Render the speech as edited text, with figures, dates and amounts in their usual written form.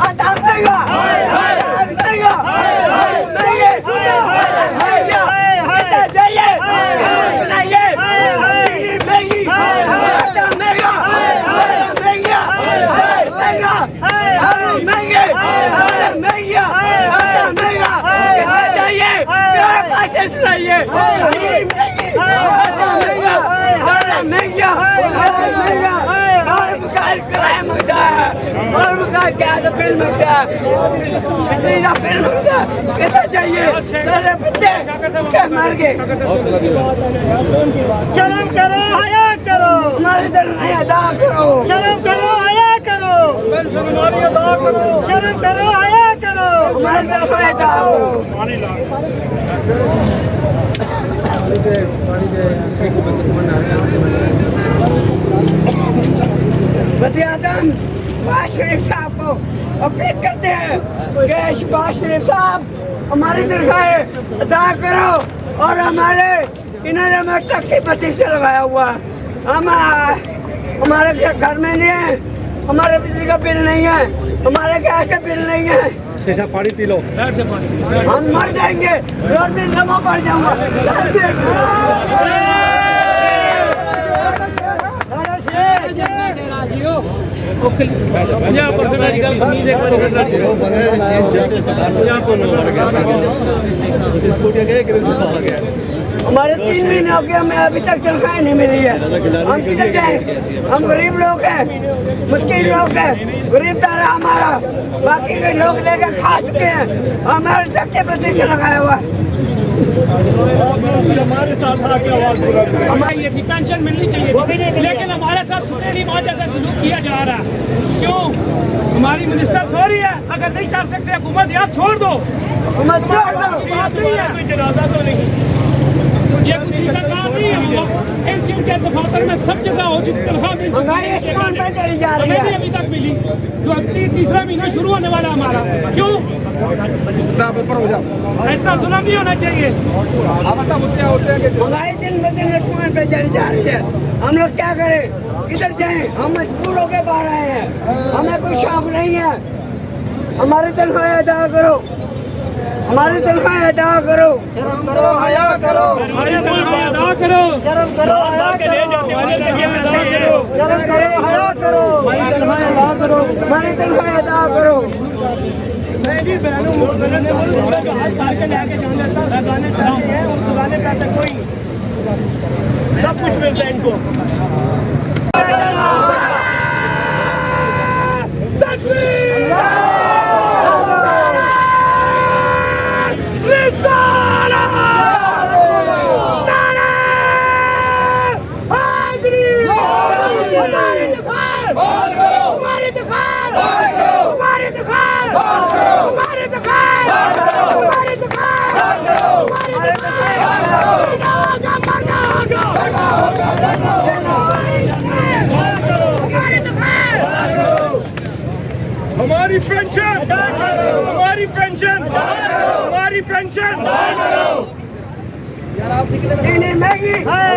आटा महंगा, महंगा, महंगे, आटा चाहिए, सुनाइए, महंगी, आटा महंगा, महंगा, महंगा, महंगे, महंगा, आटा महंगा, चाहिए, पैसे सुनाइए, महंगी, आटा महंगा, महंगा, महंगा, मकान किराया मांगता है और मकान क्या तो बिल मांगता है, बिजली का बिल मांगता है, कितना चाहिए, सारे बच्चे क्या मर गए। शर्म करो, हया करो, हमारे तनख्वाह अदा करो, शर्म करो, हया करो, हमारी अदा करो, शर्म करो, हया करो, हमारे तनख्वाह अदा करो। वज़ीर-ए-आज़म शहबाज शरीफ साहब को अपील करते हैं कि शहबाज शरीफ साहब हमारी तनख्वाहें अदा करो और हमारे इन्होंने हमें टक्की बत्ती से लगाया हुआ है, हम हमारे घर में नहीं है, हमारे बिजली का बिल नहीं है, हमारे गैस का बिल नहीं है, ऐसा पानी पी लो, हम मर जाएंगे, रोड में लम्बा पड़ जाऊंगा। हमारे 3 महीने हो गए, हमें अभी तक तनख्वाह नहीं मिली है, हम किधर जाएं? हम गरीब लोग हैं, मुश्किल लोग हैं, गरीब तारा हमारा, बाकी के लोग लेकर खा चुके हैं, हमारे धक्के पर से लगाया हुआ है। हमारे साथ आके आवाज हमारी ये थी पेंशन मिलनी चाहिए, लेकिन हमारे साथ सुनेली माँ जैसा सलूक किया जा रहा है। क्यों? हमारी मिनिस्टर सो रही है, अगर नहीं कर सकते हुकूमत यार छोड़ दो, हुकूमत छोड़ दो, बात नहीं है, कोई जनाजा तो नहीं, ये किसी का काम नहीं है। इन दिन के दफातर में सब जगह हो चुकी, तनख्वाह मिल चुकी महंगाई आसमान पर चली जा रही है, हमें अभी तक मिली, जो तीसरा महीना शुरू होने वाला हमारा। क्यों? साहब ऊपर हो जाओ, इतना जुल्म नहीं होना चाहिए। महंगाई दिन ब दिन आसमान पे चली जा रही है, हम लोग क्या करें, किधर जाएं? हम मजबूर होकर बाहर आए हैं, हमें कोई शौक नहीं है, हमारी तनख्वाह अदा करो, हमारी तनख्वाह अदा करो, शर्म करो, हया करो, हमारी तनख्वाह अदा करो, शर्म करो, हया करो, शर्म करो, हया करो, हमारी तनख्वाह अदा करो, हमारी तनख्वाह अदा करो। मेरी बहनों के हाथ तार के लेके जाने चाहिए और चुराने पैसे कोई नहीं, सब कुछ मिलता है इनको। हमारी पेंशन, हमारी पेंशन, हमारी पेंशन। यार आप निकले महंगी